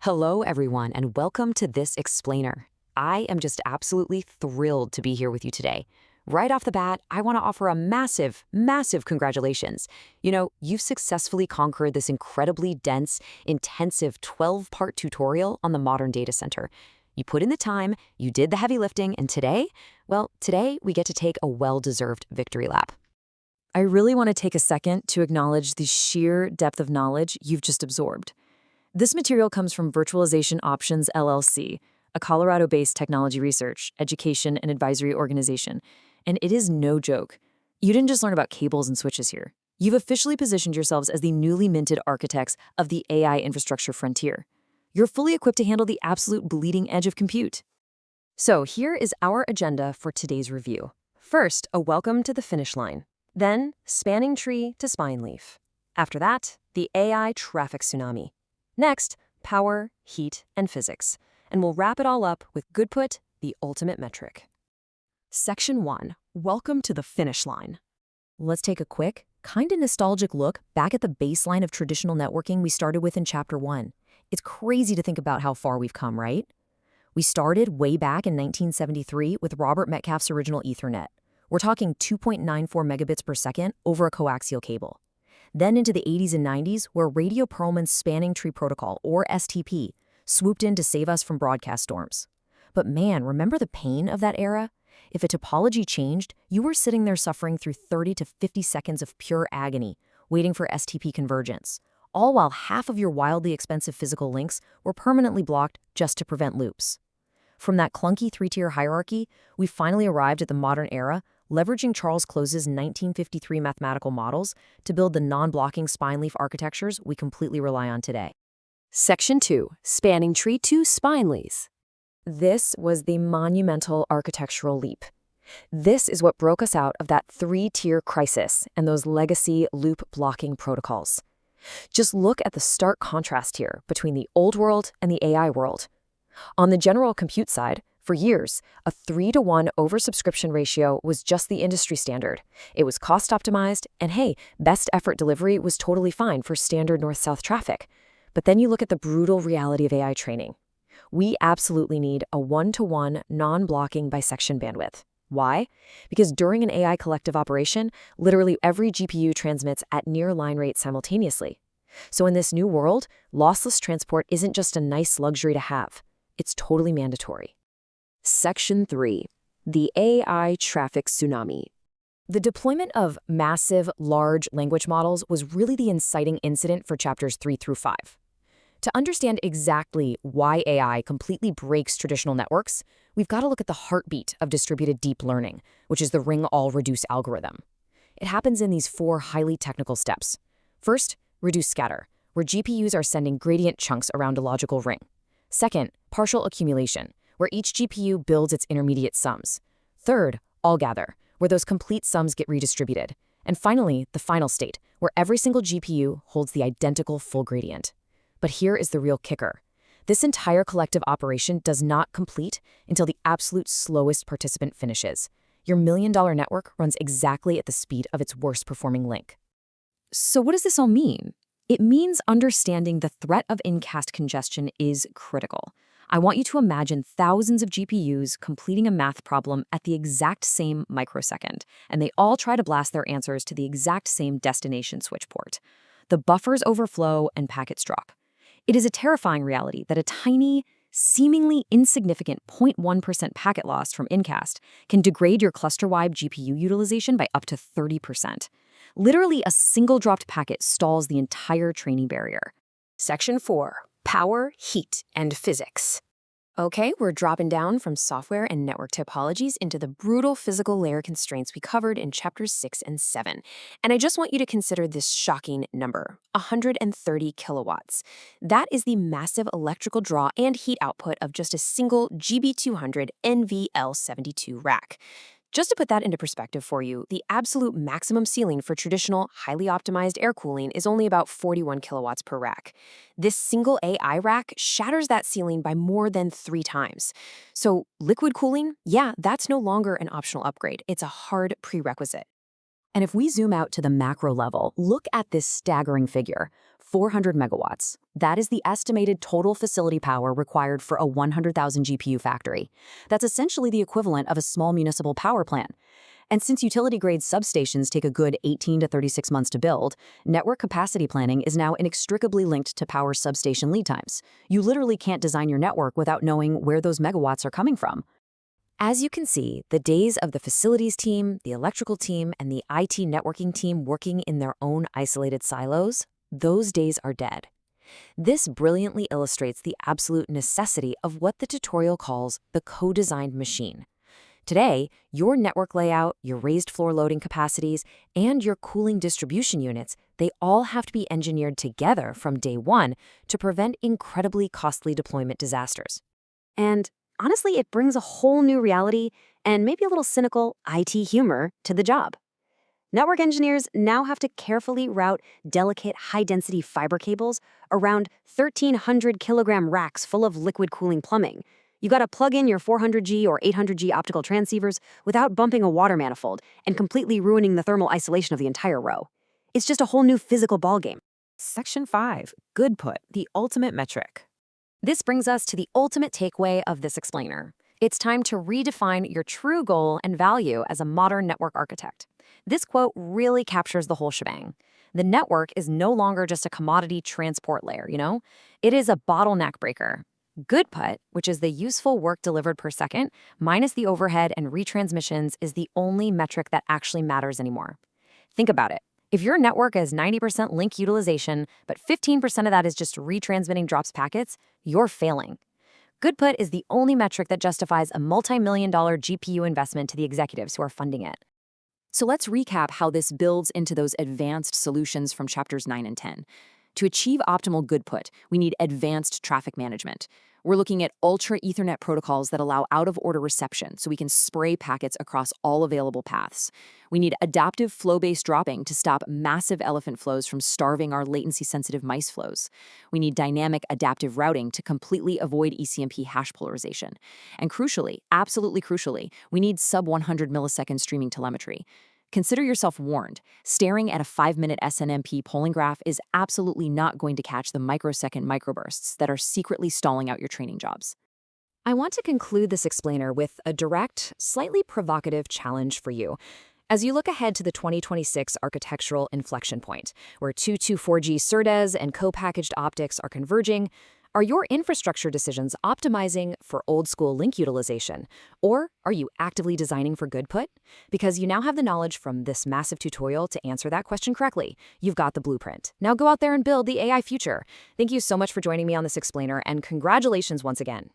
Hello, everyone, and welcome to this explainer. I am just absolutely thrilled to be here with you today. Right off the bat, I want to offer a massive congratulations. You've successfully conquered this incredibly dense, intensive 12-part tutorial on the modern data center. You put in the time, you did the heavy lifting, and today we get to take a well-deserved victory lap. I really want to take a second to acknowledge the sheer depth of knowledge you've just absorbed. This material comes from Virtualization Options LLC, a Colorado-based technology research, education, and advisory organization, and it is no joke. You didn't just learn about cables and switches here. You've officially positioned yourselves as the newly minted architects of the AI infrastructure frontier. You're fully equipped to handle the absolute bleeding edge of compute. So here is our agenda for today's review. First, a welcome to the finish line. Then, spanning tree to spine leaf. After that, the AI traffic tsunami. Next, power, heat, and physics. And we'll wrap it all up with Goodput, the ultimate metric. Section 1. Welcome to the finish line. Let's take a quick, kinda nostalgic look back at the baseline of traditional networking we started with in Chapter 1. It's crazy to think about how far we've come, right? We started way back in 1973 with Robert Metcalfe's original Ethernet. We're talking 2.94 megabits per second over a coaxial cable. Then into the 80s and 90s, where Radio Perlman's Spanning Tree Protocol, or STP, swooped in to save us from broadcast storms. But man, remember the pain of that era? If a topology changed, you were sitting there suffering through 30 to 50 seconds of pure agony, waiting for STP convergence, all while half of your wildly expensive physical links were permanently blocked just to prevent loops. From that clunky three-tier hierarchy, we finally arrived at the modern era, leveraging Charles Close's 1953 mathematical models to build the non-blocking spine leaf architectures we completely rely on today. Section 2. Spanning tree to spine leaves. This was the monumental architectural leap. This is what broke us out of that three-tier crisis and those legacy loop-blocking protocols. Just look at the stark contrast here between the old world and the AI world. On the general compute side, for years, a 3-to-1 oversubscription ratio was just the industry standard. It was cost-optimized, and hey, best effort delivery was totally fine for standard north-south traffic. But then you look at the brutal reality of AI training. We absolutely need a 1-to-1 non-blocking bisection bandwidth. Why? Because during an AI collective operation, literally every GPU transmits at near line rate simultaneously. So in this new world, lossless transport isn't just a nice luxury to have. It's totally mandatory. Section 3. The AI traffic tsunami. The deployment of massive, large language models was really the inciting incident for chapters 3 through 5. To understand exactly why AI completely breaks traditional networks, we've got to look at the heartbeat of distributed deep learning, which is the ring-all-reduce algorithm. It happens in these 4 highly technical steps. First, reduce scatter, where GPUs are sending gradient chunks around a logical ring. Second, partial accumulation, where each GPU builds its intermediate sums. Third, all gather, where those complete sums get redistributed. And finally, the final state, where every single GPU holds the identical full gradient. But here is the real kicker. This entire collective operation does not complete until the absolute slowest participant finishes. Your million-dollar network runs exactly at the speed of its worst-performing link. So what does this all mean? It means understanding the threat of incast congestion is critical. I want you to imagine thousands of GPUs completing a math problem at the exact same microsecond, and they all try to blast their answers to the exact same destination switch port. The buffers overflow and packets drop. It is a terrifying reality that a tiny, seemingly insignificant 0.1% packet loss from Incast can degrade your cluster-wide GPU utilization by up to 30%. Literally, a single dropped packet stalls the entire training barrier. Section 4. Power, heat, and physics. Okay, we're dropping down from software and network topologies into the brutal physical layer constraints we covered in chapters 6 and 7. And I just want you to consider this shocking number, 130 kilowatts. That is the massive electrical draw and heat output of just a single GB200 NVL72 rack. Just to put that into perspective for you, the absolute maximum ceiling for traditional, highly optimized air cooling is only about 41 kilowatts per rack. This single AI rack shatters that ceiling by more than 3 times. So liquid cooling, yeah, that's no longer an optional upgrade. It's a hard prerequisite. And if we zoom out to the macro level, look at this staggering figure. 400 megawatts. That is the estimated total facility power required for a 100,000 GPU factory. That's essentially the equivalent of a small municipal power plant. And since utility-grade substations take a good 18 to 36 months to build, network capacity planning is now inextricably linked to power substation lead times. You literally can't design your network without knowing where those megawatts are coming from. As you can see, the days of the facilities team, the electrical team, and the IT networking team working in their own isolated silos, those days are dead. This brilliantly illustrates the absolute necessity of what the tutorial calls the co-designed machine. Today, your network layout, your raised floor loading capacities, and your cooling distribution units, they all have to be engineered together from day one to prevent incredibly costly deployment disasters. And honestly, it brings a whole new reality and maybe a little cynical IT humor to the job. Network engineers now have to carefully route delicate high-density fiber cables around 1,300 kilogram racks full of liquid cooling plumbing. You gotta plug in your 400G or 800G optical transceivers without bumping a water manifold and completely ruining the thermal isolation of the entire row. It's just a whole new physical ballgame. Section 5. Good put, the ultimate metric. This brings us to the ultimate takeaway of this explainer. It's time to redefine your true goal and value as a modern network architect. This quote really captures the whole shebang. The network is no longer just a commodity transport layer, It is a bottleneck breaker. Good put, which is the useful work delivered per second, minus the overhead and retransmissions, is the only metric that actually matters anymore. Think about it. If your network has 90% link utilization, but 15% of that is just retransmitting drops packets, you're failing. Good put is the only metric that justifies a multi-million-dollar GPU investment to the executives who are funding it. So let's recap how this builds into those advanced solutions from chapters 9 and 10. To achieve optimal good put, we need advanced traffic management. We're looking at ultra Ethernet protocols that allow out-of-order reception so we can spray packets across all available paths. We need adaptive flow-based dropping to stop massive elephant flows from starving our latency-sensitive mice flows. We need dynamic adaptive routing to completely avoid ECMP hash polarization. And crucially, absolutely crucially, we need sub-100 millisecond streaming telemetry. Consider yourself warned. Staring at a 5-minute SNMP polling graph is absolutely not going to catch the microsecond microbursts that are secretly stalling out your training jobs. I want to conclude this explainer with a direct, slightly provocative challenge for you. As you look ahead to the 2026 architectural inflection point, where 224G SerDes and co-packaged optics are converging, are your infrastructure decisions optimizing for old-school link utilization? Or are you actively designing for good put? Because you now have the knowledge from this massive tutorial to answer that question correctly. You've got the blueprint. Now go out there and build the AI future. Thank you so much for joining me on this explainer, and congratulations once again.